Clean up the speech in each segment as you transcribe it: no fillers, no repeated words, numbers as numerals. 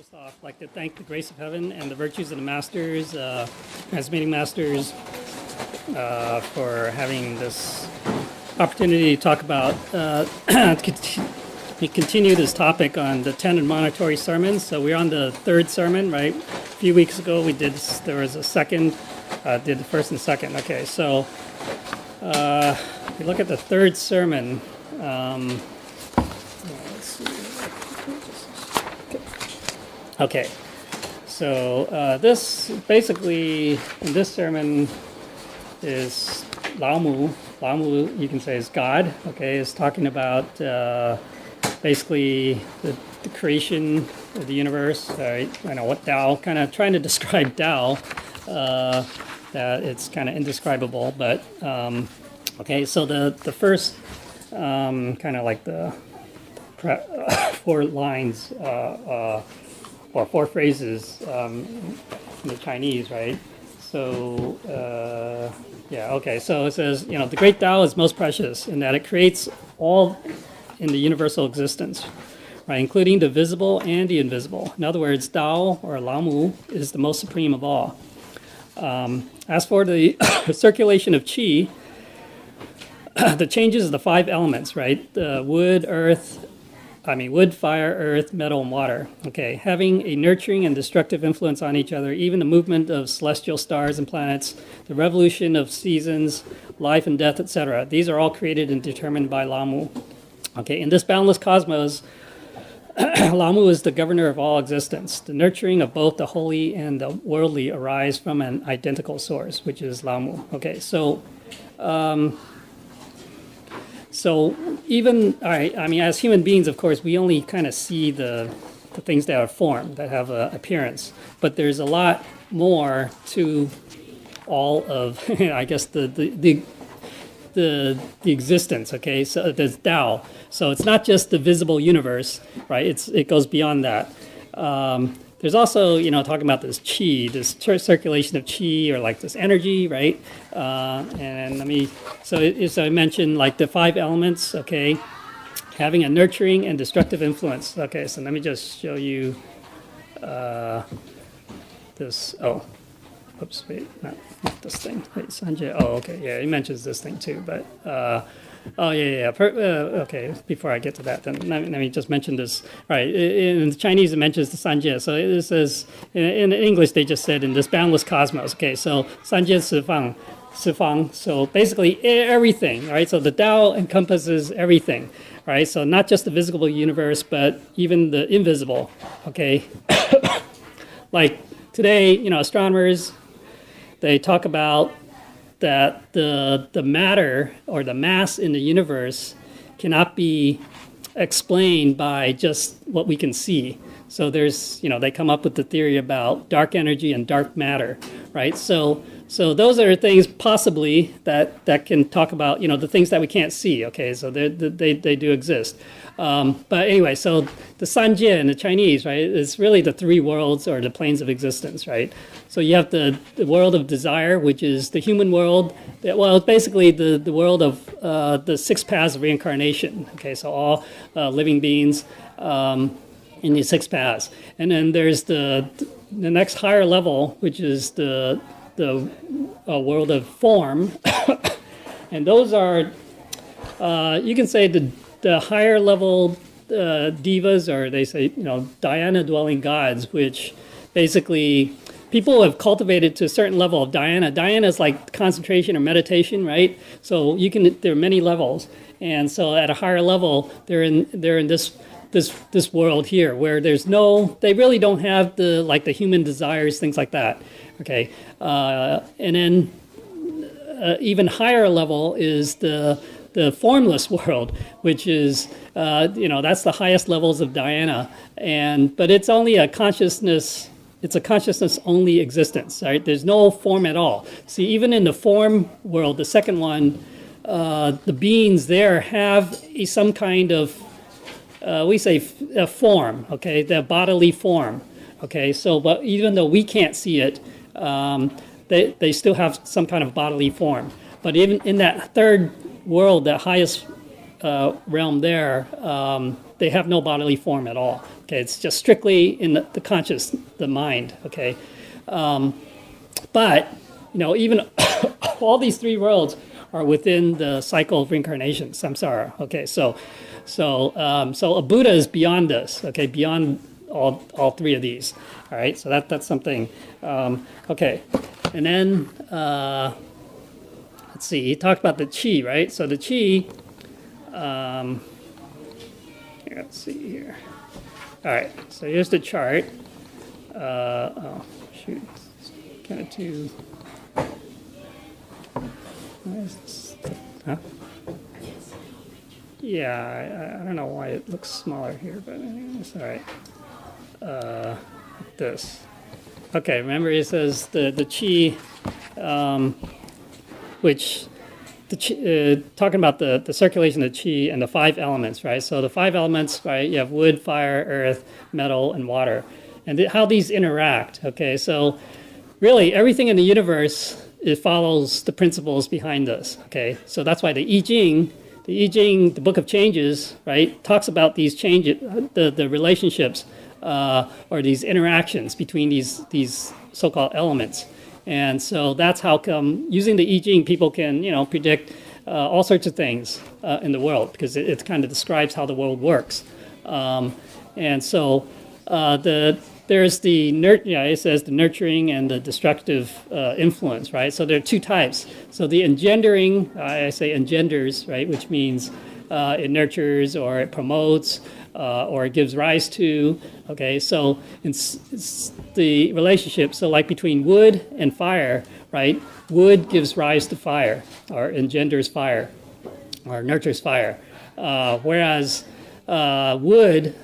First off, I'd like to thank the grace of heaven and the virtues of the masters, transmitting masters, for having this opportunity to talk about, we continue this topic on the 10 admonitory sermons. So we're on the third sermon, right? A few weeks ago we did, there was a second, did the first and second. Okay, so if you look at the third sermon, let's see. Okay, so this basically, in this sermon, is Lao-Mu. Lao-Mu, you can say, is God. Okay, is talking about basically the creation of the universe. I know what Tao, kind of trying to describe Tao, that it's kind of indescribable. But okay, so the first kind of like the four lines or four phrases in the Chinese, right? So, yeah, okay. So it says, the great Tao is most precious in that it creates all in the universal existence, right? Including the visible and the invisible. In other words, Tao, or Lao-Mu, is the most supreme of all. As for the circulation of qi, the changes of the five elements, right? Wood, fire, earth, metal, and water. Okay, having a nurturing and destructive influence on each other, even the movement of celestial stars and planets, the revolution of seasons, life and death, etc. These are all created and determined by Lao-Mu. Okay, in this boundless cosmos, Lao-Mu is the governor of all existence. The nurturing of both the holy and the worldly arise from an identical source, which is Lao-Mu. Okay, so even, all right, I mean, as human beings, of course, we only kind of see the things that are formed, that have an appearance. But there's a lot more to all of, I guess, the existence, okay? So there's Tao. So it's not just the visible universe, right? It goes beyond that. There's also, talking about this qi, this circulation of qi, or like this energy, right? And so I mentioned like the five elements, okay? Having a nurturing and destructive influence. Okay, so let me just show you this. Oh, oops, wait, not this thing. Wait, Sanjay. Oh, okay, yeah, he mentions this thing too, but. Okay, before I get to that, then let me just mention this. Right, in Chinese it mentions the Sanjie. So it says, in English they just said in this boundless cosmos. Okay, so Sanjie Sifang. So basically everything, right? So the Tao encompasses everything, right? So not just the visible universe, but even the invisible, okay? Like today, astronomers, they talk about that the matter or the mass in the universe cannot be explained by just what we can see. So there's, they come up with the theory about dark energy and dark matter, right? So those are things possibly that can talk about, the things that we can't see, okay? So they do exist. But anyway, so the Sanjie in the Chinese, right, is really the three worlds or the planes of existence, right? So you have the world of desire, which is the human world. Well, it's basically the world of the six paths of reincarnation. Okay, so all living beings in these six paths. And then there's the next higher level, which is the world of form. And those are, you can say the higher level divas, or they say, dhyana dwelling gods, which basically people have cultivated to a certain level of dhyana. Dhyana is like concentration or meditation, right? So there are many levels. And so at a higher level, they're in this world here where they really don't have the human desires, things like that. Okay. And then even higher level is the formless world, which is, that's the highest levels of dhyana. But it's only a consciousness. It's a consciousness-only existence, right? There's no form at all. See, even in the form world, the second one, the beings there have some kind of, we say, a form, okay? The bodily form, okay? So, but even though we can't see it, they still have some kind of bodily form. But even in that third world, that highest realm there, they have no bodily form at all. Okay, it's just strictly in the conscious, the mind. Okay, but even all these three worlds are within the cycle of reincarnation, samsara. Okay, so a Buddha is beyond this. Okay, beyond all three of these. All right, so that's something. Okay, and then let's see. He talked about the chi, right? So the chi. Here, let's see here. All right, so here's the chart. Oh shoot, it's kind of too. Huh? Yeah, I don't know why it looks smaller here, but it's all right. This. Okay, remember it says the chi, which the chi, talking about the circulation of chi and the 5 elements, right? So the 5 elements, right? You have wood, fire, earth, metal, and water, and how these interact. Okay, so really everything in the universe, it follows the principles behind this. Okay, so that's why the I Ching, the Book of Changes, right, talks about these changes, the relationships or these interactions between these so-called elements. And so that's how come using the I Ching people can predict all sorts of things in the world, because it kind of describes how the world works. And so there's it says the nurturing and the destructive influence, right? So there are 2 types. So the engendering, I say engenders, right, which means it nurtures or it promotes or it gives rise to. Okay, so it's the relationship. So like between wood and fire, right? Wood gives rise to fire or engenders fire or nurtures fire, whereas wood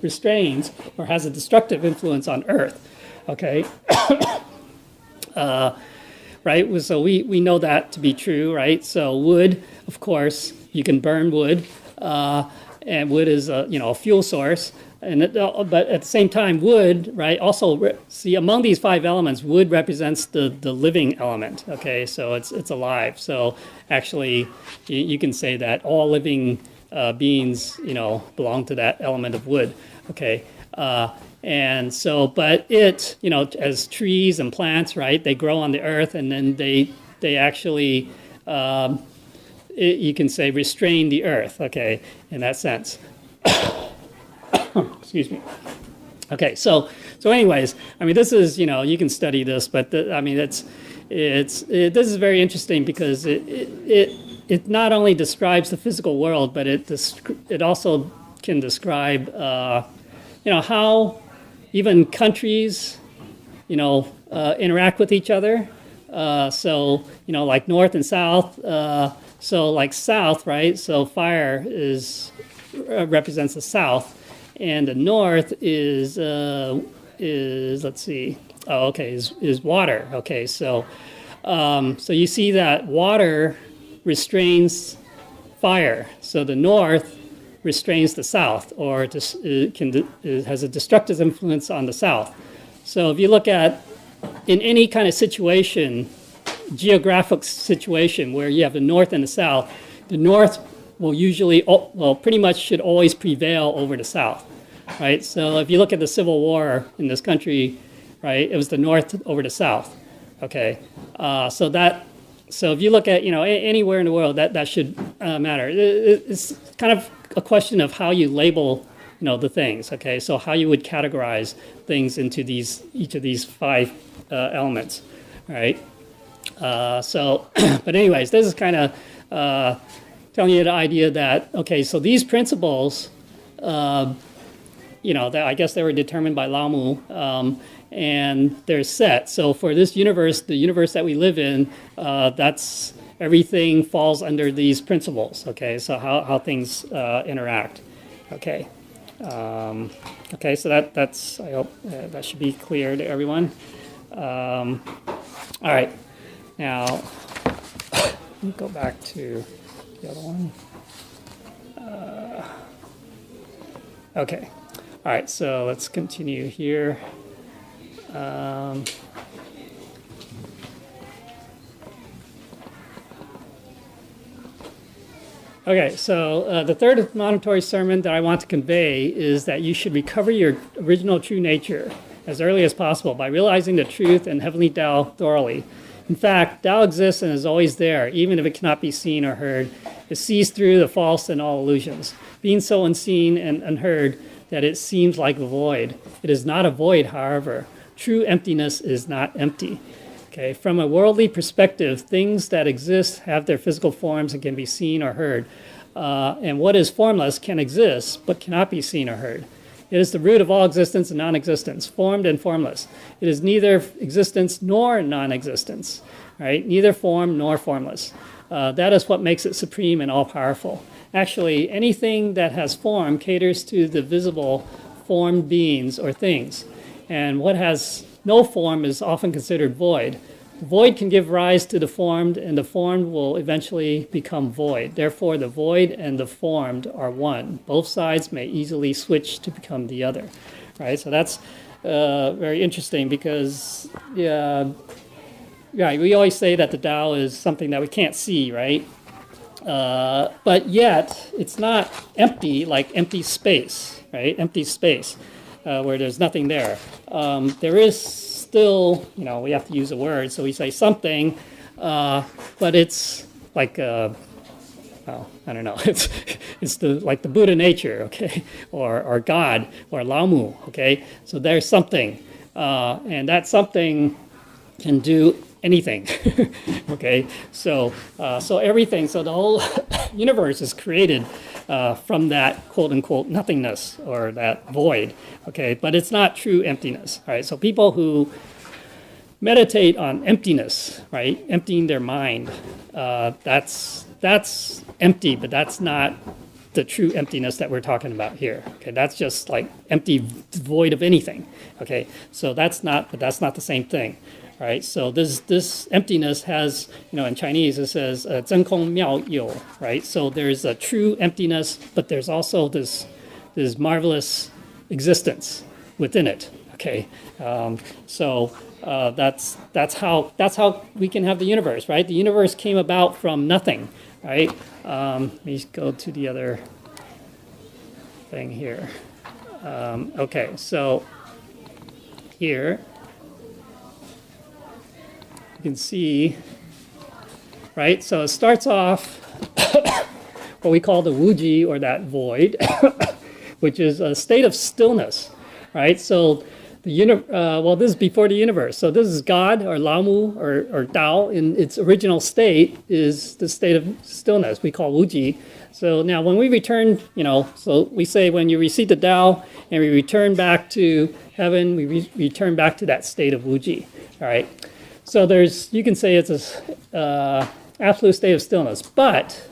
restrains or has a destructive influence on earth. Okay, right? So we know that to be true, right? So wood, of course, you can burn wood, and wood is a fuel source. But at the same time, wood, right? Also, see, among these 5 elements, wood represents the living element. Okay, so it's alive. So actually, you can say that all living beings, belong to that element of wood. Okay, and so, but it, as trees and plants, right? They grow on the earth, and then they actually, you can say, restrain the earth. Okay, in that sense. Excuse me. Okay, so anyways, I mean, this is, you can study this, but this is very interesting because it not only describes the physical world, but it also can describe, how even countries, interact with each other. So, like north and south. So like south, right? So fire represents the south. And the north is let's see. Oh, okay, is water. Okay, so you see that water restrains fire. So the north restrains the south, or it has a destructive influence on the south. So if you look at in any kind of situation, geographic situation where you have the north and the south, the north will usually, pretty much should always prevail over the south, right? So if you look at the Civil War in this country, right, it was the north over the south, okay? So if you look at, anywhere in the world, that should matter. It's kind of a question of how you label, the things, okay? So how you would categorize things into each of these 5 elements, right? But anyways, this is kind of telling you the idea that, okay, so these principles, that I guess they were determined by Lao-Mu, and they're set. So for this universe, the universe that we live in, that's everything falls under these principles, okay? So how things interact, okay? Okay, so that's, I hope that should be clear to everyone. All right, now, let me go back to the other one. Okay, all right, so let's continue here. Okay, so the third admonitory sermon that I want to convey is that you should recover your original true nature as early as possible by realizing the truth and heavenly Tao thoroughly. In fact, Tao exists and is always there, even if it cannot be seen or heard. It sees through the false and all illusions, being so unseen and unheard that it seems like a void. It is not a void, however. True emptiness is not empty. Okay, from a worldly perspective, things that exist have their physical forms and can be seen or heard. And what is formless can exist, but cannot be seen or heard. It is the root of all existence and non-existence, formed and formless. It is neither existence nor non-existence, right? Neither form nor formless. That is what makes it supreme and all-powerful. Actually, anything that has form caters to the visible formed beings or things. And what has no form is often considered void. The void can give rise to the formed, and the formed will eventually become void. Therefore, the void and the formed are one. Both sides may easily switch to become the other. Right? So that's very interesting because, we always say that the Tao is something that we can't see, right? But yet, it's not empty like empty space, right? Empty space. Where there's nothing there. There is still, we have to use a word, so we say something, but it's like, I don't know, it's like the Buddha nature, okay, or God, or Lao-Mu, okay. So there's something, and that something can do anything, okay. So everything, so the whole universe is created from that quote-unquote nothingness or that void, okay? But it's not true emptiness, right? So people who meditate on emptiness, right? Emptying their mind, that's empty, but that's not the true emptiness that we're talking about here, okay? That's just like empty void of anything, okay? So that's not the same thing. Right, so this emptiness has, in Chinese it says 真空妙有, right? So there's a true emptiness, but there's also this marvelous existence within it. Okay, so that's how we can have the universe, right? The universe came about from nothing, right? Let me go to the other thing here. Okay, so here. You can see, right? So it starts off what we call the wuji, or that void, which is a state of stillness, right? So this is before the universe. So this is God, or Lao-Mu, or Tao in its original state is the state of stillness we call wuji. So now when we return, so we say when you receive the Tao and we return back to heaven, we return back to that state of wuji, all right? So you can say it's a absolute state of stillness, but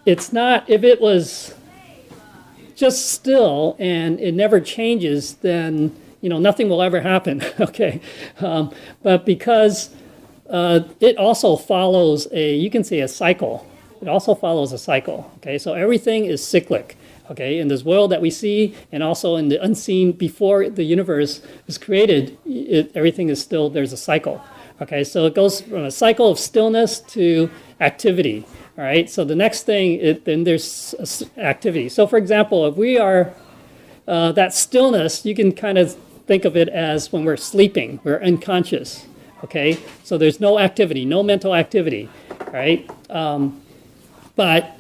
it's not. If it was just still and it never changes, then nothing will ever happen. Okay, but because it also follows you can say a cycle. It also follows a cycle. Okay, so everything is cyclic. Okay, in this world that we see, and also in the unseen before the universe is created, everything is still, there's a cycle. Okay, so it goes from a cycle of stillness to activity. All right, so the next thing, then there's activity. So for example, if we are, that stillness, you can kind of think of it as when we're sleeping, we're unconscious. Okay, so there's no activity, no mental activity, right? But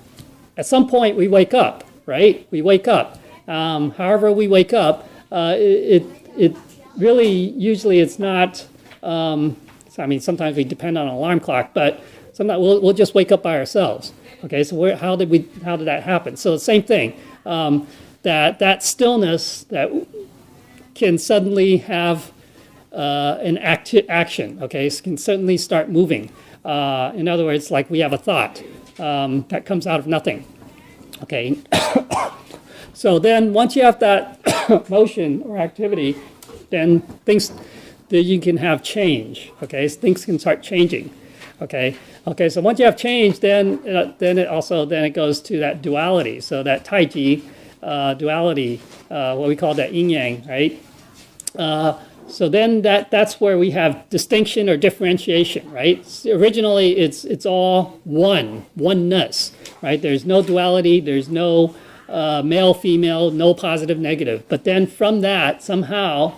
at some point we wake up. Right? We wake up. However we wake up, it really, usually it's not, sometimes we depend on an alarm clock, but sometimes we'll just wake up by ourselves. Okay, so how did that happen? So the same thing, that stillness that can suddenly have an action, okay, so can suddenly start moving. In other words, like we have a thought that comes out of nothing. Okay, so then once you have that motion or activity, then you can have change. Okay, so things can start changing. Okay, so once you have change, then it goes to that duality. So that Taiji duality, what we call that yin yang, right? So then that's where we have distinction or differentiation, right? Originally, it's all oneness, right? There's no duality, there's no male, female, no positive, negative. But then from that, somehow,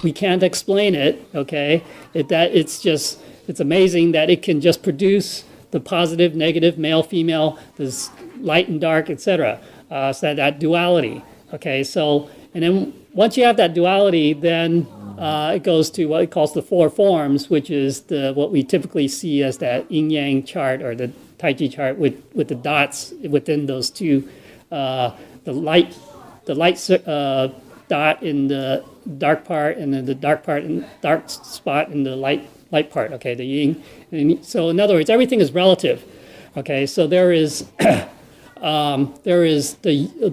we can't explain it, okay? It's amazing that it can just produce the positive, negative, male, female, this light and dark, etc. So that duality, okay? So, and then once you have that duality, then it goes to what it calls the four forms, which is what we typically see as that yin-yang chart or the Tai Chi chart with the dots within those two, the light dot in the dark part, and then the dark spot in the light part. Okay, the yin. And so in other words, everything is relative. Okay, so there is a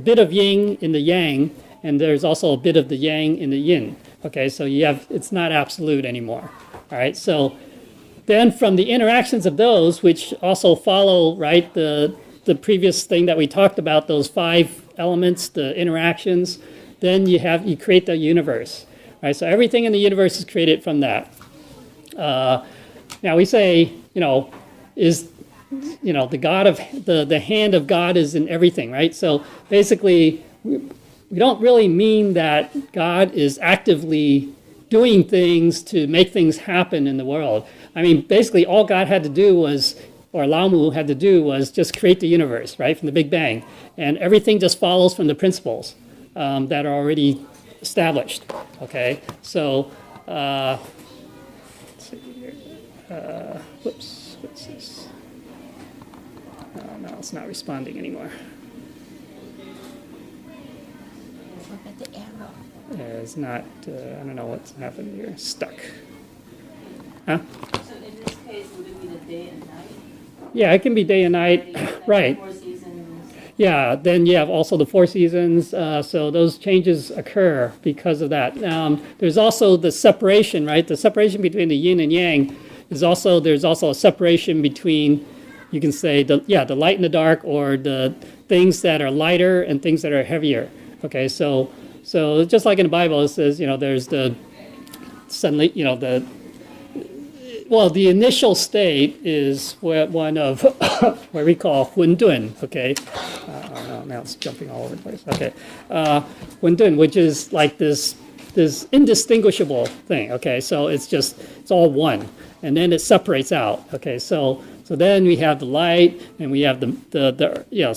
bit of yin in the yang, and there's also a bit of the yang in the yin. Okay, so it's not absolute anymore. All right, so then from the interactions of those, which also follow, right, the previous thing that we talked about, those 5 elements, the interactions, then you create the universe. Right, so everything in the universe is created from that. Now we say, is the God of the hand of God is in everything, right? So basically, we don't really mean that God is actively doing things to make things happen in the world. I mean, basically, all God had to do was, or Lao-Mu had to do, was just create the universe, right, from the Big Bang, and everything just follows from the principles that are already established. Okay, so let's see here. Whoops, what's this? Oh, no, it's not responding anymore. The arrow. It's not, I don't know what's happened here. Stuck. Huh? So in this case, would it be the day and night? Yeah, it can be day and night. Right. 4 seasons. Yeah, then you have also the 4 seasons. So those changes occur because of that. There's also the separation, right? The separation between the yin and yang there's also a separation between, you can say, the light and the dark, or the things that are lighter and things that are heavier. Okay, so just like in the Bible, it says, there's the initial state is one of what we call 混沌. Okay, now it's jumping all over the place. Okay, 混沌, which is like this indistinguishable thing. Okay, so it's all one, and then it separates out. Okay, so then we have the light, and we have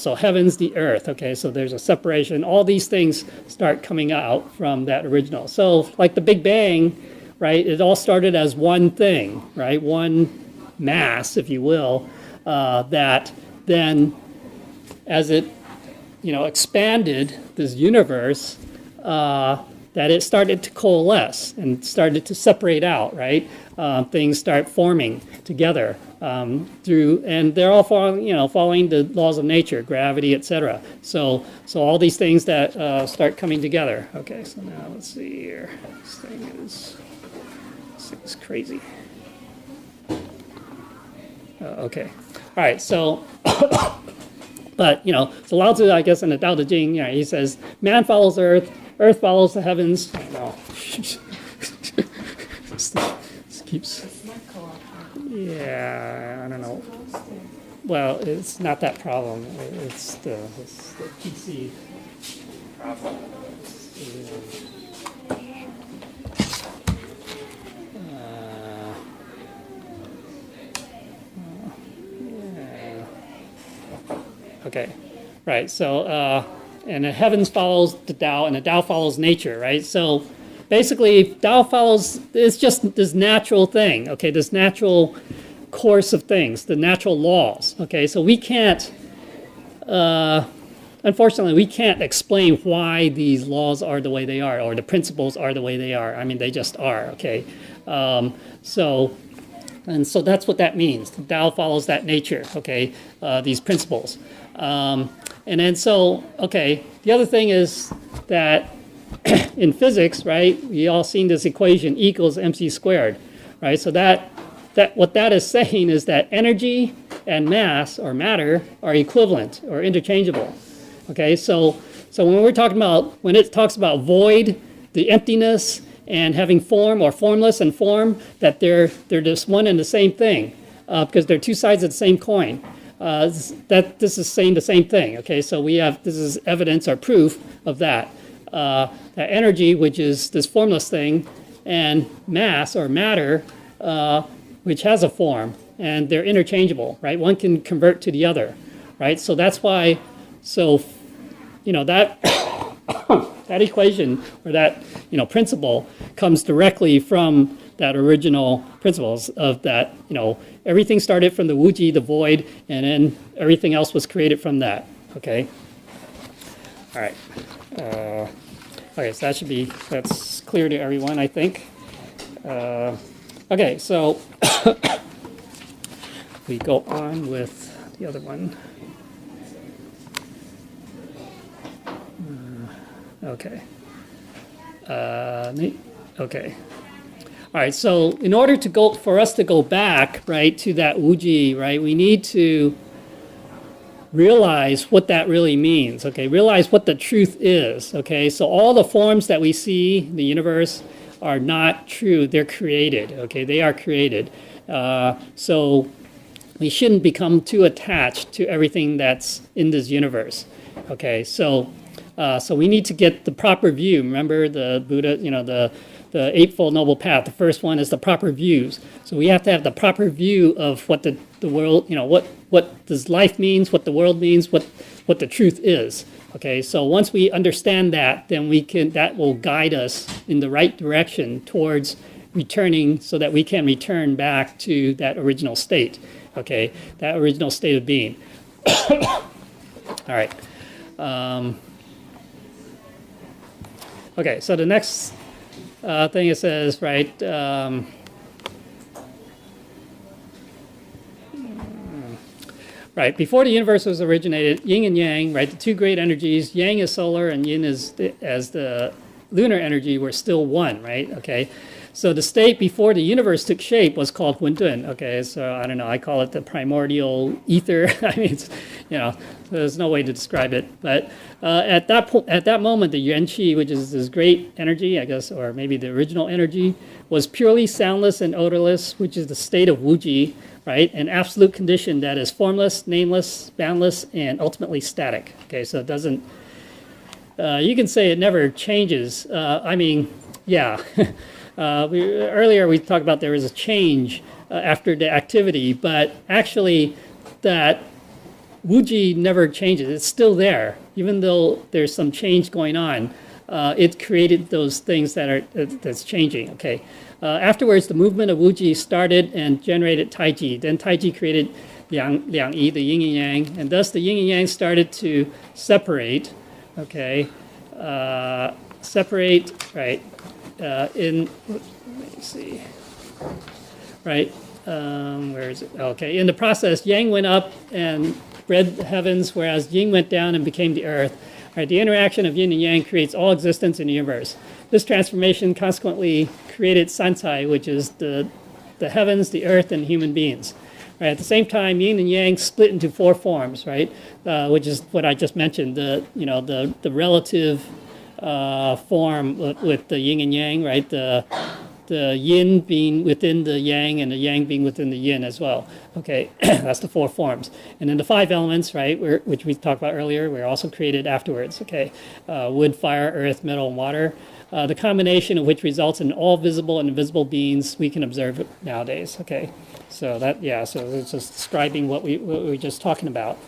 so heavens, the earth. Okay, so there's a separation. All these things start coming out from that original. So like the Big Bang, right? It all started as one thing, right? One mass, if you will, that then, as it expanded this universe, that it started to coalesce and started to separate out, right? Things start forming together and they're all following the laws of nature, gravity, etc. So all these things that start coming together. Okay, so now let's see here. This thing is crazy. Okay, all right. So, but so Lao Tzu, I guess, in the Tao Te Ching, he says, man follows earth, earth follows the heavens. I don't know. This keeps. Yeah, I don't know. Well, it's not that problem. It's the PC problem. Okay, right. So, and the heavens follows the Tao, and the Tao follows nature, right? So, basically, Tao follows. It's just this natural thing. Okay, this natural course of things, the natural laws. Okay, so we can't. Unfortunately, we can't explain why these laws are the way they are, or the principles are the way they are. I mean, they just are. Okay, so that's what that means. The Tao follows that nature. Okay, these principles. And then the other thing is that in physics, right, we all seen this equation, E equals mc squared, right? So that what that is saying is that energy and mass or matter are equivalent or interchangeable. Okay, so when it talks about void, the emptiness, and having form, or formless and form, that they're just one and the same thing, because they're two sides of the same coin. That this is saying the same thing. Okay, so this is evidence or proof of that. That energy, which is this formless thing, and mass or matter, which has a form, and they're interchangeable, right? One can convert to the other, right? So that's why, that that equation, or that principle, comes directly from that original principles of that, everything started from the Wuji, the void, and then everything else was created from that. Okay. All right. Okay, so that's clear to everyone, I think. Okay, so we go on with the other one. Okay. Okay. All right. So in order for us to go back, right, to that Wuji, right, we need to realize what that really means. Okay. Realize what the truth is. Okay. So all the forms that we see in the universe are not true. They're created. Okay. They are created. So we shouldn't become too attached to everything that's in this universe. Okay. So we need to get the proper view. Remember the Buddha, the Eightfold Noble Path. The first one is the proper views. So we have to have the proper view of what the world, what does life means, what the world means, what the truth is. Okay, so once we understand that, then that will guide us in the right direction towards returning, so that we can return back to that original state. Okay, that original state of being. All right. Okay, so the next thing it says, right, right, before the universe was originated, yin and yang, right, the two great energies, yang is solar and yin is as the lunar energy, were still one, right, okay? So the state before the universe took shape was called Huntun. Okay, so I don't know, I call it the primordial ether. I mean, there's no way to describe it. But at that moment, the Yuan Qi, which is this great energy, I guess, or maybe the original energy, was purely soundless and odorless, which is the state of Wuji, right? An absolute condition that is formless, nameless, boundless, and ultimately static. Okay, so it doesn't. You can say it never changes. I mean, yeah. Earlier we talked about there is a change after the activity, but actually that Wuji never changes. It's still there, even though there's some change going on. It created those things that's changing. Okay. Afterwards, the movement of Wuji started and generated Taiji. Then Taiji created Liang Yi, the yin and yang, and thus the yin and yang started to separate. Okay, separate, right? Let me see, right? Where is it? Okay, in the process, yang went up and spread the heavens, whereas yin went down and became the earth. Right, the interaction of yin and yang creates all existence in the universe. This transformation consequently created Sancai, which is the heavens, the earth, and human beings. Right, at the same time, yin and yang split into four forms, right? Which is what I just mentioned. The relative form with the yin and yang, right? The yin being within the yang and the yang being within the yin as well. Okay, that's the four forms. And then the five elements, right, which we talked about earlier, were also created afterwards. Okay, wood, fire, earth, metal, and water. The combination of which results in all visible and invisible beings we can observe nowadays. Okay, so so it's just describing what we were just talking about.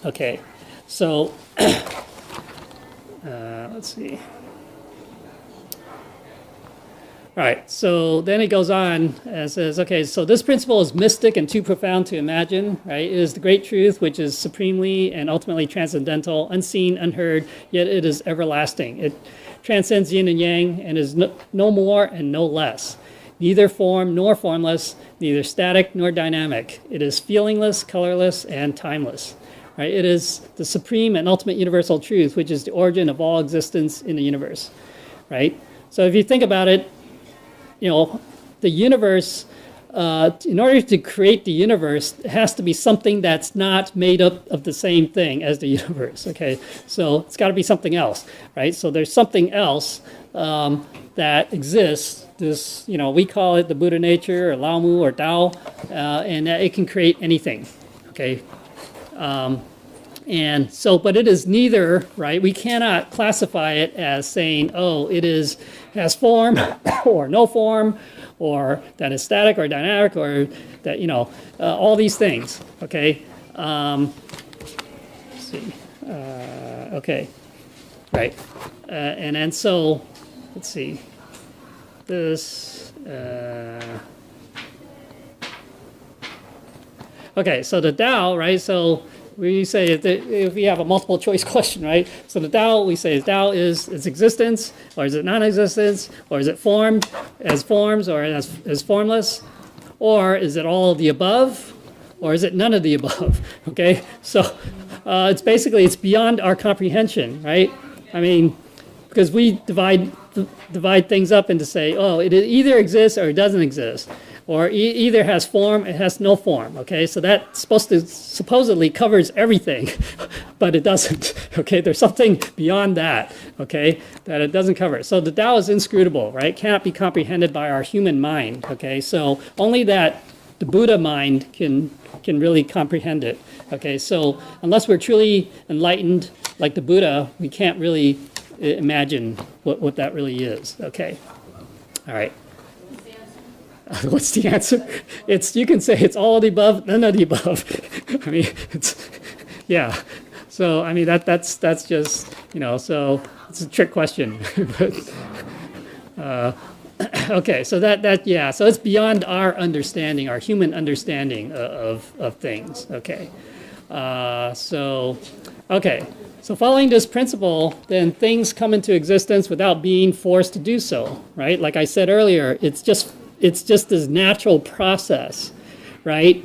Okay, so let's see. All right, so then it goes on and says, okay, so this principle is mystic and too profound to imagine, right? It is the great truth, which is supremely and ultimately transcendental, unseen, unheard, yet it is everlasting. It transcends yin and yang and is no more and no less, neither form nor formless, neither static nor dynamic. It is feelingless, colorless, and timeless. Right? It is the supreme and ultimate universal truth, which is the origin of all existence in the universe. Right? So if you think about it, the universe in order to create the universe, it has to be something that's not made up of the same thing as the universe. Okay, so it's got to be something else, right? So there's something else that exists. This, we call it the Buddha nature or Lao-Mu or Tao, and that it can create anything. Okay. And so, but it is neither, right? We cannot classify it as saying, oh, has form or no form, or that is static or dynamic, or that, all these things, okay? Let's see. Okay, right. And then so, let's see. This, okay, so the Tao, right? So we say if we have a multiple choice question, right? So the Tao, we say Tao is its existence, or is it non-existence, or is it formed as forms, or as formless, or is it all of the above, or is it none of the above? Okay, so it's beyond our comprehension, right? I mean, because we divide things up into say, oh, it either exists or it doesn't exist. Or either has form, it has no form, okay? So that supposedly covers everything, but it doesn't, okay? There's something beyond that, okay, that it doesn't cover. So the Tao is inscrutable, right? Cannot be comprehended by our human mind, okay? So only that the Buddha mind can really comprehend it, okay? So unless we're truly enlightened like the Buddha, we can't really imagine what that really is, okay? All right. What's the answer? You can say it's all of the above, none of the above. I mean, yeah. So, I mean, that's just, so it's a trick question. But, okay, so yeah, so it's beyond our understanding, our human understanding of things, okay. Okay, so following this principle, then things come into existence without being forced to do so, right? Like I said earlier, it's just this natural process, right?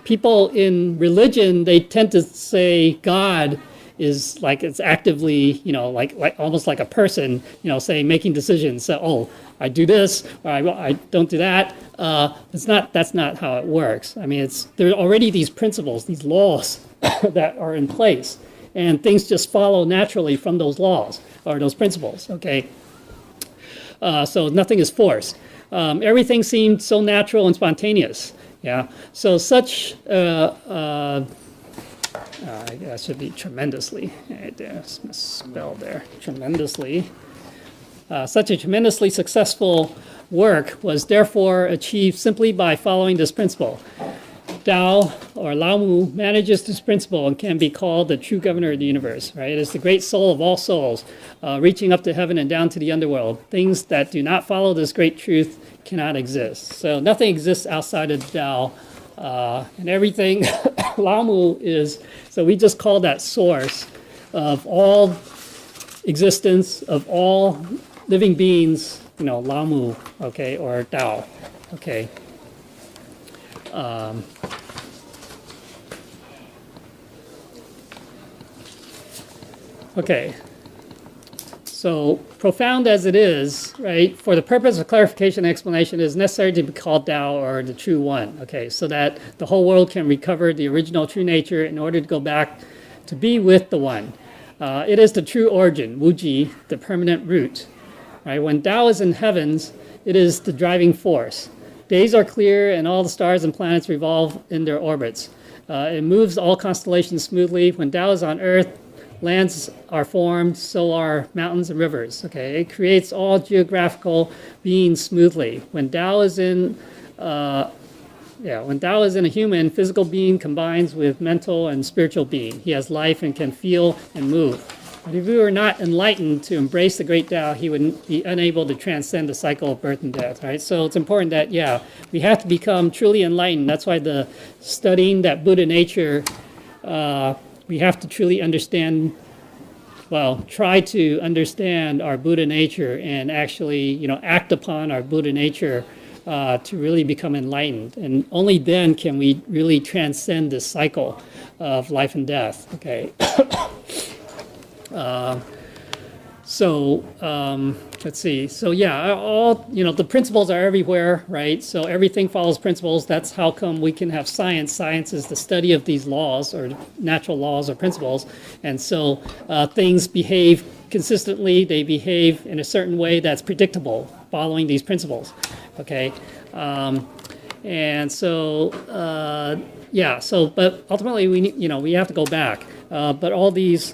People in religion, they tend to say God is like it's actively, like almost like a person, say making decisions. So, oh, I do this, or I don't do that. That's not how it works. I mean, there are already these principles, these laws that are in place, and things just follow naturally from those laws or those principles. Okay, so nothing is forced. Everything seemed so natural and spontaneous. Yeah. So such, that should be tremendously. There's misspelled there. Tremendously. Such a tremendously successful work was therefore achieved simply by following this principle. Tao, or Lao-Mu, manages this principle and can be called the true governor of the universe, right? It is the great soul of all souls, reaching up to heaven and down to the underworld. Things that do not follow this great truth cannot exist. So nothing exists outside of Tao, and everything Lao-Mu is, so we just call that source of all existence, of all living beings, Lao-Mu, okay, or Tao, okay. Okay, so profound as it is, right, for the purpose of clarification and explanation, it is necessary to be called Tao, or the true one, okay, so that the whole world can recover the original true nature in order to go back to be with the one. It is the true origin, Wuji, the permanent root, right? When Tao is in heavens, it is the driving force. Days are clear and all the stars and planets revolve in their orbits. It moves all constellations smoothly. When Tao is on earth, lands are formed, so are mountains and rivers. Okay, it creates all geographical beings smoothly. When Tao is in a human, physical being combines with mental and spiritual being. He has life and can feel and move. But if we were not enlightened to embrace the great Tao, he would be unable to transcend the cycle of birth and death, right? So it's important that, we have to become truly enlightened. That's why the studying that Buddha nature, we have to truly understand, try to understand our Buddha nature and actually, act upon our Buddha nature to really become enlightened. And only then can we really transcend this cycle of life and death, okay? So let's see. So yeah, all the principles are everywhere, right? So everything follows principles. That's how come we can have science. Science is the study of these laws or natural laws or principles, and so things behave consistently. They behave in a certain way that's predictable, following these principles. Okay, and so yeah. So but ultimately we have to go back. But all these.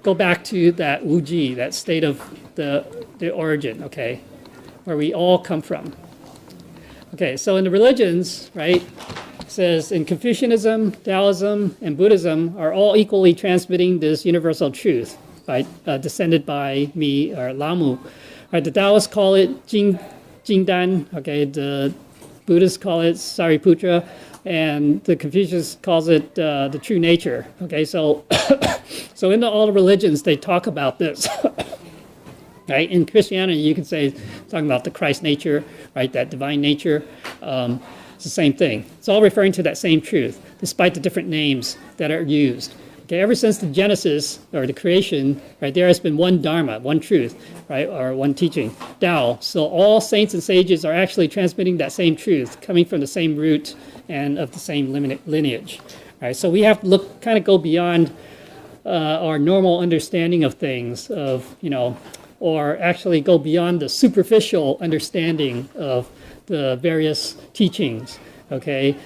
Go back to that Wuji, that state of the origin, okay, where we all come from. Okay, so in the religions, right, it says in Confucianism, Taoism, and Buddhism are all equally transmitting this universal truth, right, descended by me or Lao-Mu. Right, the Taoists call it Jingdan, okay, the Buddhists call it Sariputra, and the Confucius calls it the true nature. Okay, so so in all the religions they talk about this. Right, in Christianity you could say talking about the Christ nature, right, that divine nature. It's the same thing. It's all referring to that same truth, despite the different names that are used. Okay, ever since the Genesis or the creation, right, there has been one Dharma, one truth, right, or one teaching, Tao. So all saints and sages are actually transmitting that same truth, coming from the same root and of the same lineage. Right, so we have to kind of go beyond our normal understanding of things, or actually go beyond the superficial understanding of the various teachings. Okay,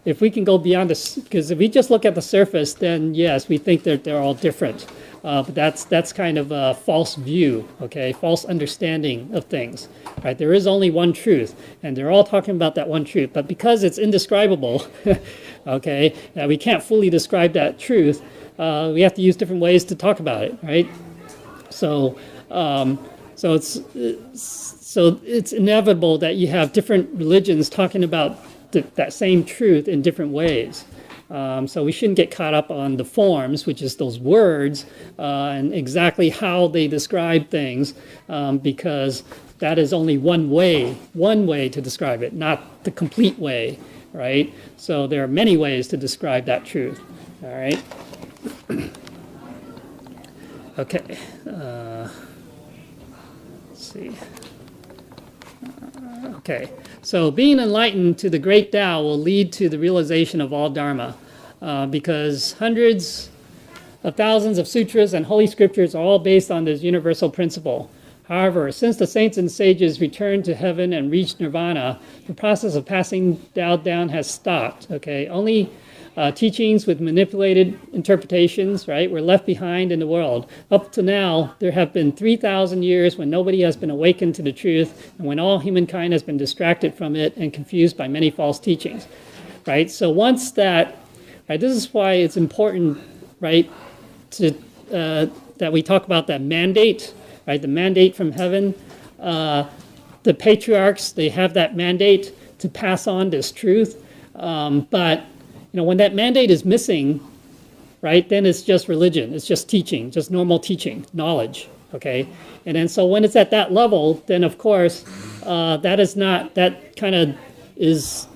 if we can go beyond this, because if we just look at the surface, then yes, we think that they're all different. But that's kind of a false view, okay, false understanding of things. Right? There is only one truth, and they're all talking about that one truth. But because it's indescribable, okay, we can't fully describe that truth. We have to use different ways to talk about it, right? So it's inevitable that you have different religions talking about that same truth in different ways. So we shouldn't get caught up on the forms, which is those words, and exactly how they describe things, because that is only one way to describe it, not the complete way, right? So there are many ways to describe that truth, all right? Okay, let's see. Okay, so being enlightened to the great Tao will lead to the realization of all Dharma, because hundreds of thousands of sutras and holy scriptures are all based on this universal principle. However, since the saints and sages returned to heaven and reached nirvana, the process of passing Tao down has stopped. Okay, only teachings with manipulated interpretations, right, were left behind in the world. Up to now, there have been 3,000 years when nobody has been awakened to the truth, and when all humankind has been distracted from it and confused by many false teachings, right? So once that, right, this is why it's important, right, to that we talk about that mandate, right, the mandate from heaven. The patriarchs, they have that mandate to pass on this truth, but when that mandate is missing, right, then it's just religion. It's just teaching, just normal teaching, knowledge, okay? And then so when it's at that level, then of course, that kind of is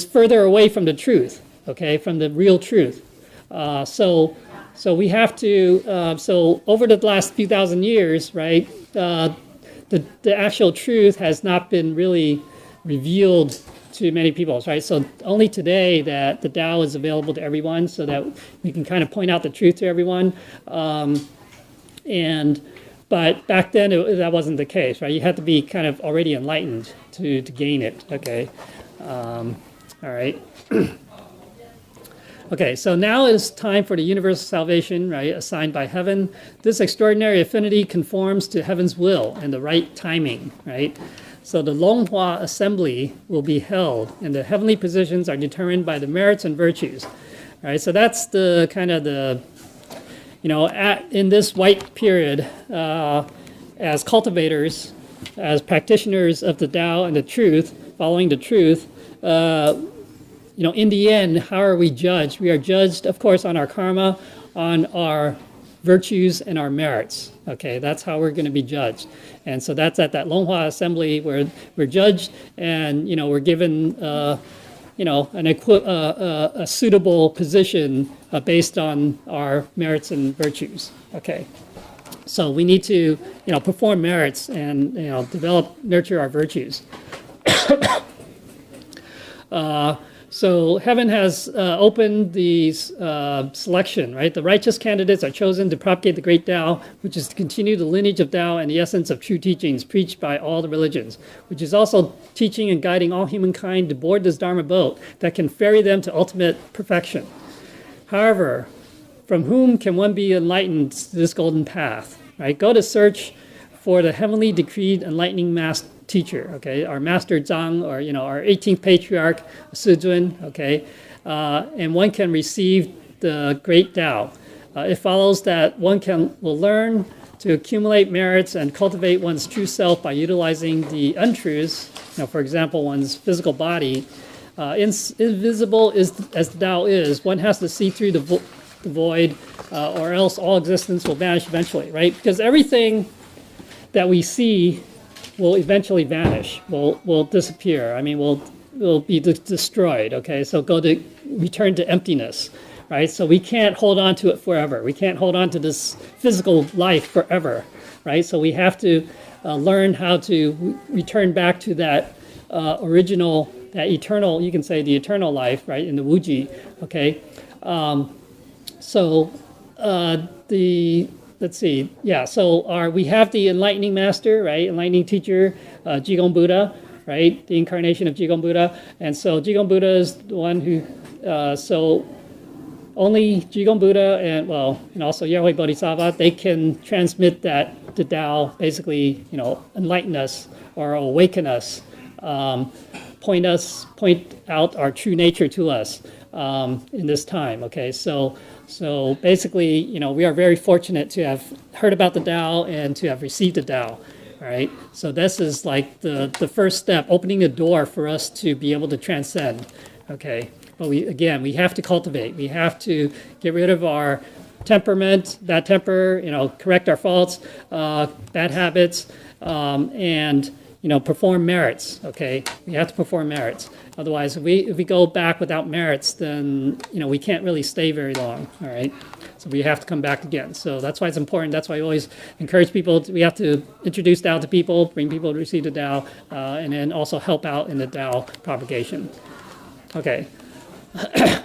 further away from the truth, okay, from the real truth. So we have to, so over the last few thousand years, right, the actual truth has not been really revealed to many people, right? So only today that the Tao is available to everyone, so that we can kind of point out the truth to everyone. But back then that wasn't the case, right? You had to be kind of already enlightened to gain it. Okay, all right. Okay, so now it's time for the universal salvation, right, assigned by heaven. This extraordinary affinity conforms to heaven's will and the right timing, right? So the Longhua assembly will be held, and the heavenly positions are determined by the merits and virtues. All right, so that's the kind of the, in this white period, as cultivators, as practitioners of the Tao and the truth, following the truth, in the end, how are we judged? We are judged, of course, on our karma, on our virtues and our merits. Okay, that's how we're going to be judged. And so that's at that Longhua assembly where we're judged, and we're given a suitable position based on our merits and virtues. Okay. So we need to, perform merits and, nurture our virtues. So heaven has opened the selection, right? The righteous candidates are chosen to propagate the great Tao, which is to continue the lineage of Tao and the essence of true teachings preached by all the religions, which is also teaching and guiding all humankind to board this Dharma boat that can ferry them to ultimate perfection. However, from whom can one be enlightened to this golden path? Right? Go to search for the heavenly decreed enlightening master teacher. Okay, our master Zhang, or our 18th patriarch Sijun. Okay, and one can receive the great Tao. It follows that one will learn to accumulate merits and cultivate one's true self by utilizing the untruths. For example, one's physical body. Invisible as the Tao is, one has to see through the void, or else all existence will vanish eventually, right? Because everything that we see will eventually vanish, will disappear. I mean, will be destroyed, okay? So return to emptiness, right? So we can't hold on to it forever. We can't hold on to this physical life forever, right? So we have to learn how to return back to that original, that eternal, you can say the eternal life, right, in the Wuji, okay? Let's see, yeah, so we have the enlightening master, right, enlightening teacher, Jigong Buddha, right, the incarnation of Jigong Buddha, and so Jigong Buddha is the one who, so only Jigong Buddha and also Yahweh Bodhisattva, they can transmit that to Tao, basically, enlighten us or awaken us, point out our true nature to us in this time, okay, so basically, we are very fortunate to have heard about the Tao and to have received the Tao, all right? So this is like the first step, opening the door for us to be able to transcend, okay? But we have to cultivate. We have to get rid of our temperament, bad temper, correct our faults, bad habits, and perform merits, okay? We have to perform merits. Otherwise, if we go back without merits, then, we can't really stay very long, all right? So we have to come back again. So that's why it's important. That's why I always encourage people. We have to introduce Tao to people, bring people to receive the Tao, and then also help out in the Tao propagation. Okay.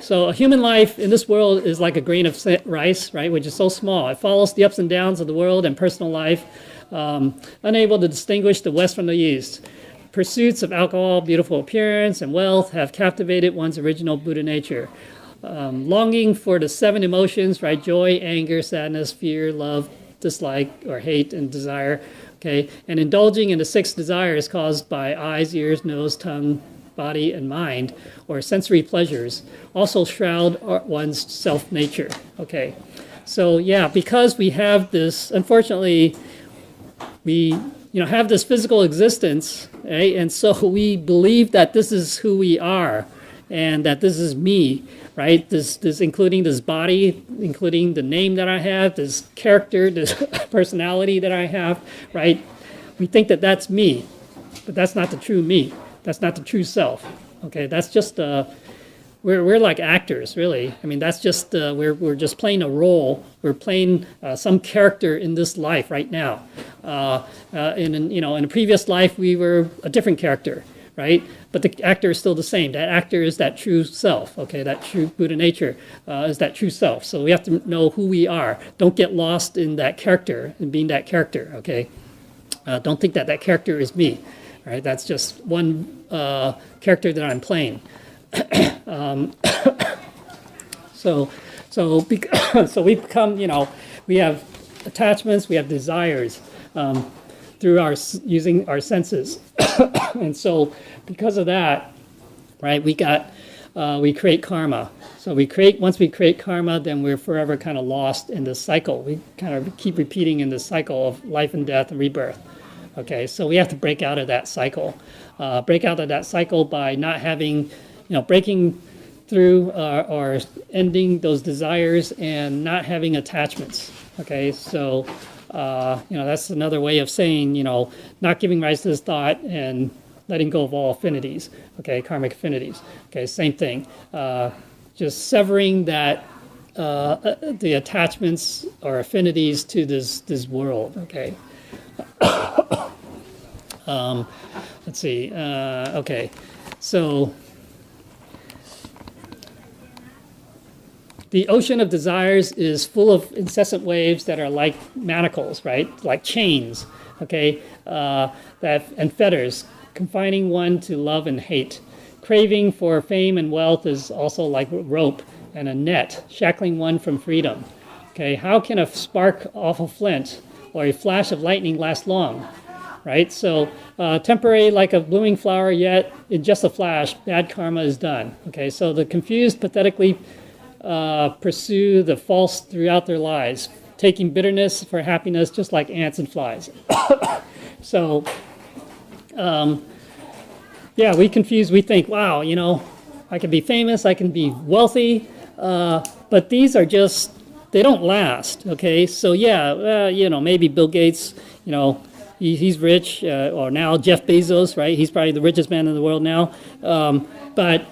So a human life in this world is like a grain of rice, right, which is so small. It follows the ups and downs of the world and personal life, unable to distinguish the West from the East. Pursuits of alcohol, beautiful appearance, and wealth have captivated one's original Buddha nature. Longing for the 7 emotions, right? Joy, anger, sadness, fear, love, dislike, or hate, and desire. Okay, and indulging in the 6 desires caused by eyes, ears, nose, tongue, body, and mind, or sensory pleasures, also shroud one's self-nature. Okay, so yeah, because we have this, unfortunately, we have this physical existence, right? And so we believe that this is who we are, and that this is me, right? This including this body, including the name that I have, this character, this personality that I have, right? We think that that's me, but that's not the true me. That's not the true self. Okay, that's just we're like actors, really. I mean, that's just we're just playing a role. We're playing some character in this life right now. In a previous life, we were a different character, right? But the actor is still the same. That actor is that true self. Okay, that true Buddha nature is that true self. So we have to know who we are. Don't get lost in that character and being that character. Okay, don't think that that character is me. All right, that's just one character that I'm playing. So we become, we have attachments, we have desires through using our senses, and so because of that, right, we create karma. So once we create karma, then we're forever kind of lost in this cycle. We kind of keep repeating in this cycle of life and death and rebirth. Okay, so we have to break out of that cycle. Break out of that cycle by not having, breaking through or ending those desires and not having attachments. Okay, so that's another way of saying, not giving rise to this thought and letting go of all affinities. Okay, karmic affinities. Okay, same thing. Just severing that the attachments or affinities to this world. Okay. Let's see. Okay, so the ocean of desires is full of incessant waves that are like manacles, right? Like chains. Okay, and fetters, confining one to love and hate. Craving for fame and wealth is also like rope and a net, shackling one from freedom. Okay, how can a spark off a flint or a flash of lightning last long? Right, so temporary like a blooming flower, yet in just a flash, bad karma is done. Okay, so the confused pathetically pursue the false throughout their lives, taking bitterness for happiness just like ants and flies. So, yeah, we think, wow, I can be famous, I can be wealthy, but these are just, they don't last, okay? So yeah, maybe Bill Gates, he's rich, or now Jeff Bezos, right? He's probably the richest man in the world now. But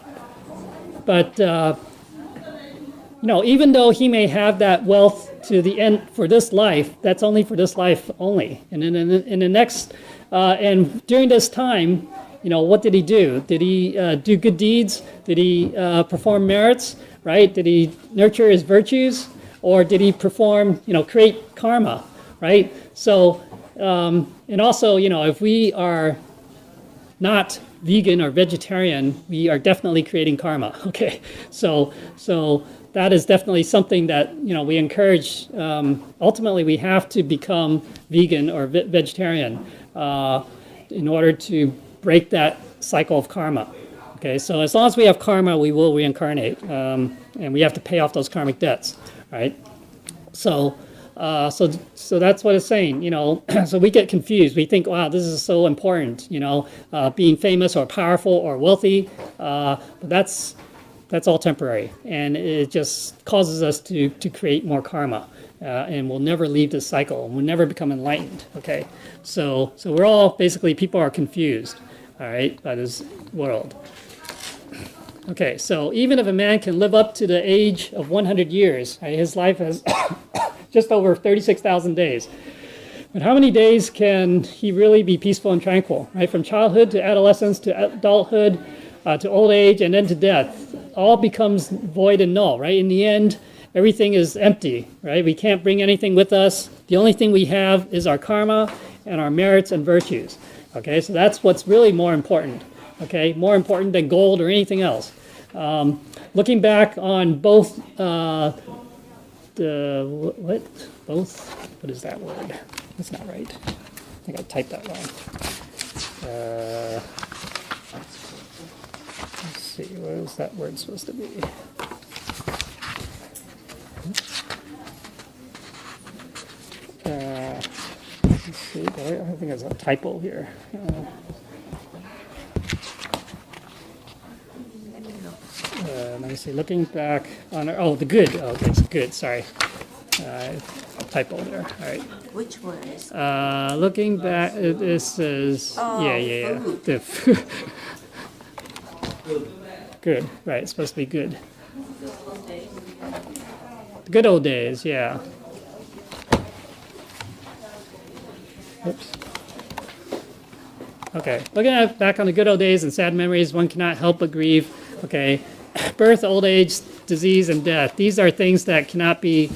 even though he may have that wealth to the end for this life, that's only for this life only. And then in the next, and during this time, what did he do? Did he do good deeds? Did he perform merits, right? Did he nurture his virtues? Or did he perform, create karma, right? So, and also, if we are not vegan or vegetarian, we are definitely creating karma, okay? So that is definitely something that, we encourage. Ultimately, we have to become vegan or vegetarian in order to break that cycle of karma, okay? So as long as we have karma, we will reincarnate, and we have to pay off those karmic debts, right? So that's what it's saying, so we get confused. We think, wow, this is so important, being famous or powerful or wealthy, but that's all temporary. And it just causes us to create more karma, and we'll never leave this cycle, and we'll never become enlightened, okay? So we're all, basically, people are confused, all right, by this world. Okay, so even if a man can live up to the age of 100 years, right, his life has just over 36,000 days. But how many days can he really be peaceful and tranquil, right? From childhood to adolescence to adulthood to old age and then to death, all becomes void and null, right? In the end, everything is empty, right? We can't bring anything with us. The only thing we have is our karma and our merits and virtues, okay? So that's what's really more important, okay? More important than gold or anything else. Looking back on both what is that word? That's not right. I think I typed that wrong. Let's see, what is that word supposed to be? Let's see, I think there's a typo here. Let me see, looking back on, the good. Oh, okay, it's good, sorry. Typo there, all right. Which one is? Looking back, it says, the good, right, it's supposed to be good. The good old days, yeah. Oops. Okay, looking back on the good old days and sad memories, one cannot help but grieve. Okay, birth, old age, disease, and death. These are things that cannot escape.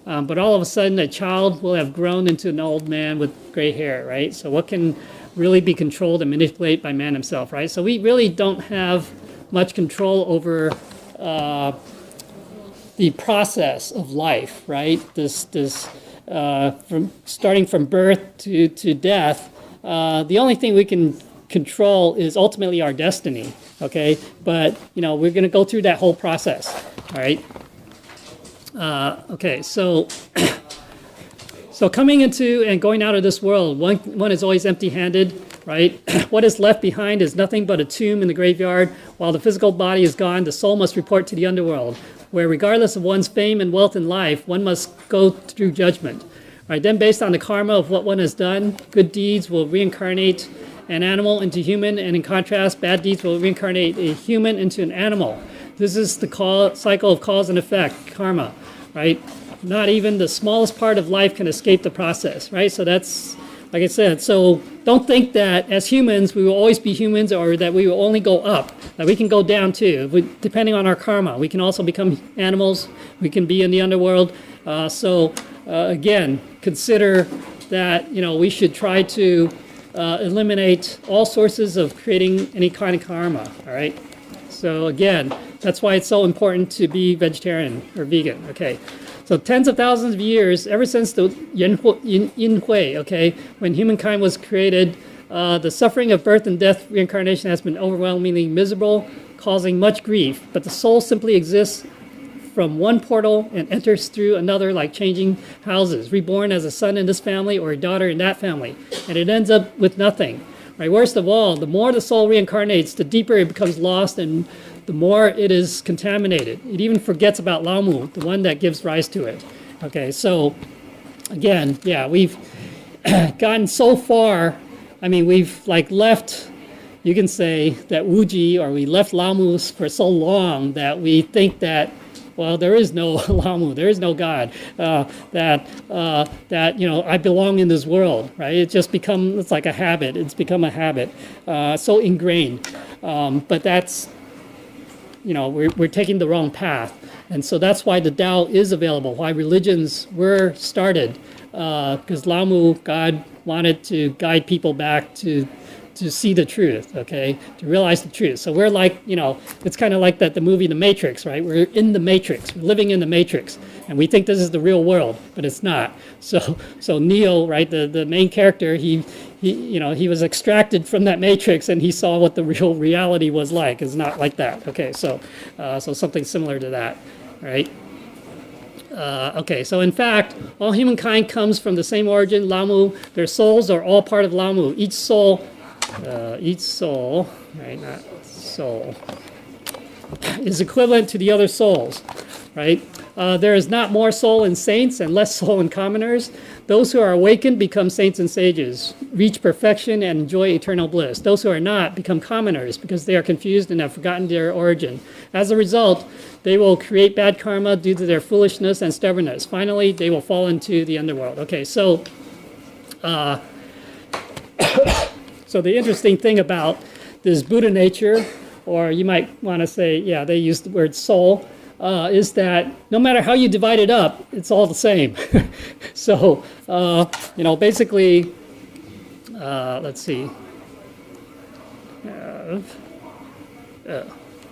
But all of a sudden, a child will have grown into an old man with gray hair, right? So what can really be controlled and manipulated by man himself, right? So we really don't have much control over the process of life, right? From starting from birth to death. The only thing we can control is ultimately our destiny, okay? But, we're going to go through that whole process, all right? Okay, so coming into and going out of this world, one is always empty-handed, right? What is left behind is nothing but a tomb in the graveyard. While the physical body is gone, the soul must report to the underworld, where regardless of one's fame and wealth in life, one must go through judgment. Right, then based on the karma of what one has done, good deeds will reincarnate an animal into human, and in contrast, bad deeds will reincarnate a human into an animal. This is the cycle of cause and effect, karma, right? Not even the smallest part of life can escape the process, right? So that's, like I said, so don't think that as humans we will always be humans or that we will only go up. That we can go down too, depending on our karma. We can also become animals. We can be in the underworld. Again, consider that we should try to eliminate all sources of creating any kind of karma. All right. So again, that's why it's so important to be vegetarian or vegan. Okay. So tens of thousands of years, ever since the Yin Hui, okay, when humankind was created, the suffering of birth and death reincarnation has been overwhelmingly miserable, causing much grief. But the soul simply exists from one portal and enters through another like changing houses, reborn as a son in this family or a daughter in that family. And it ends up with nothing. Right? Worst of all, the more the soul reincarnates, the deeper it becomes lost and the more it is contaminated. It even forgets about Lao-Mu, the one that gives rise to it. Okay, so again, yeah, we've gotten so far. I mean, we've like left, you can say that Wuji, or we left Lao-Mu for so long that we think that, well, there is no Lao-Mu, there is no God, that I belong in this world, right? It's like a habit. It's become a habit, so ingrained. But that's, we're taking the wrong path. And so that's why the Tao is available, why religions were started, because Lao-Mu, God, wanted to guide people back to see the truth, okay, to realize the truth. So we're like, it's kind of like the movie The Matrix, right? We're in the Matrix, we're living in the Matrix, and we think this is the real world, but it's not. So Neo, right, the main character, he was extracted from that Matrix, and he saw what the real reality was like. It's not like that. Okay, so something similar to that, right? Okay, so in fact, all humankind comes from the same origin, Lao-Mu. Their souls are all part of Lao-Mu. Each soul, right, not soul, is equivalent to the other souls, right? There is not more soul in saints and less soul in commoners. Those who are awakened become saints and sages, reach perfection and enjoy eternal bliss. Those who are not become commoners because they are confused and have forgotten their origin. As a result, they will create bad karma due to their foolishness and stubbornness. Finally, they will fall into the underworld. Okay, so so the interesting thing about this Buddha nature, or you might want to say, yeah, they use the word soul, is that no matter how you divide it up, it's all the same. So, basically, let's see.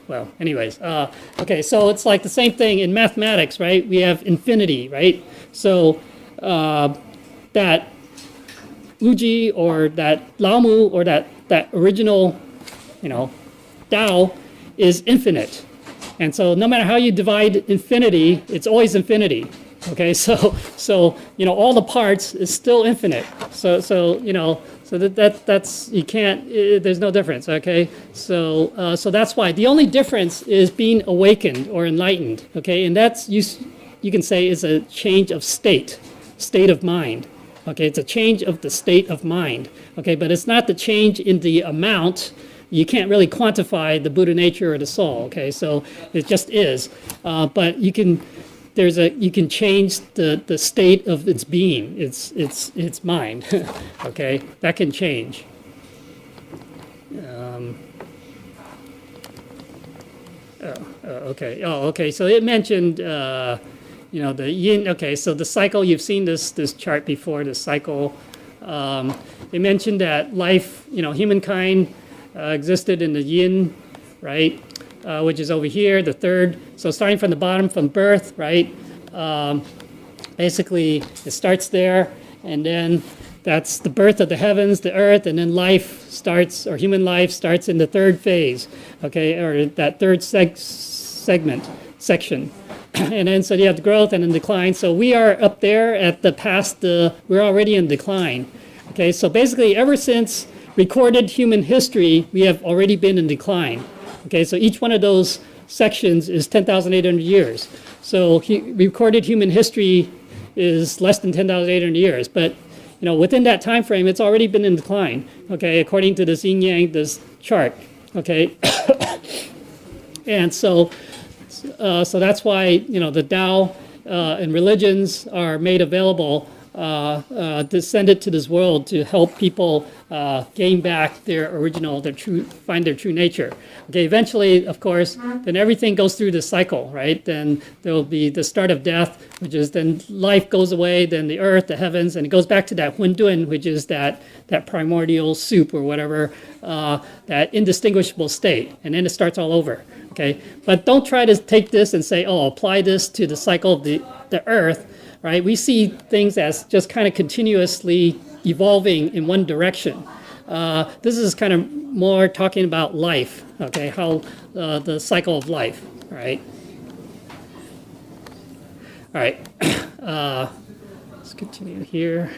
Well, anyways, okay, so it's like the same thing in mathematics, right? We have infinity, right? So that Uji or that Lao-Mu or that original, Tao is infinite. And so no matter how you divide infinity, it's always infinity. Okay, so all the parts is still infinite. So that's you can't. There's no difference. Okay, so that's why the only difference is being awakened or enlightened. Okay, and that's you can say is a change of state of mind. Okay, it's a change of the state of mind. Okay, but it's not the change in the amount. You can't really quantify the Buddha nature or the soul. Okay, so it just is. But you can change the state of its being, its mind. Okay, that can change. Okay. So it mentioned the yin. Okay, so the cycle. You've seen this chart before. The cycle. It mentioned that life. Humankind existed in the yin, right? Which is over here, the third. So starting from the bottom, from birth, right? Basically, it starts there, and then that's the birth of the heavens, the earth, and then life starts, or human life starts in the third phase, okay, or that third section. And then so you have the growth and then decline. So we are up there at we're already in decline. Okay, so basically ever since recorded human history, we have already been in decline. Okay, so each one of those sections is 10,800 years. So recorded human history is less than 10,800 years. But within that time frame, it's already been in decline. Okay, according to this yin yang, this chart. Okay, and so So that's why, the Tao and religions are made available, descended to this world to help people gain back their original, find their true nature. Okay, eventually, of course, then everything goes through the cycle, right? Then there will be the start of death, which is then life goes away, then the earth, the heavens, and it goes back to that Hundun, which is that primordial soup or whatever, that indistinguishable state, and then it starts all over. Okay, but don't try to take this and say, oh, apply this to the cycle of the earth, right? We see things as just kind of continuously evolving in one direction. This is kind of more talking about life, okay, how the cycle of life, right? All right, let's continue here.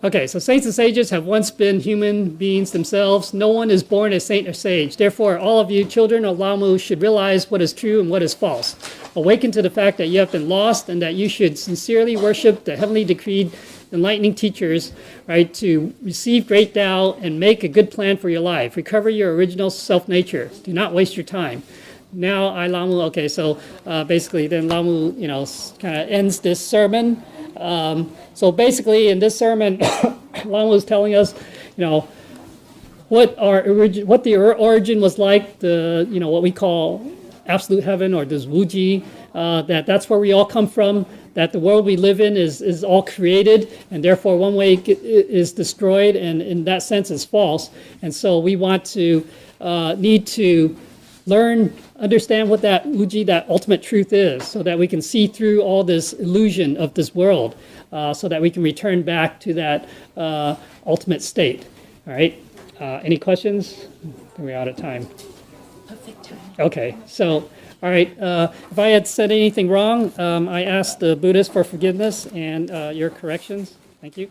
Okay, so saints and sages have once been human beings themselves. No one is born a saint or sage. Therefore, all of you, children of Lao-Mu, should realize what is true and what is false. Awaken to the fact that you have been lost and that you should sincerely worship the heavenly decreed enlightening teachers, right, to receive great Tao and make a good plan for your life. Recover your original self-nature. Do not waste your time. Now, I Lao-Mu, okay, so basically then Lao-Mu, kind of ends this sermon. So basically, in this sermon, Lao-Mu was telling us, what the origin was like, what we call absolute heaven or this Wuji, that's where we all come from, that the world we live in is all created, and therefore one way is destroyed, and in that sense is false. And so we need to understand what that Wuji, that ultimate truth is, so that we can see through all this illusion of this world, so that we can return back to that ultimate state. All right. Any questions? We're out of time. Perfect time. Okay. So, all right. If I had said anything wrong, I ask the Buddhists for forgiveness and your corrections. Thank you.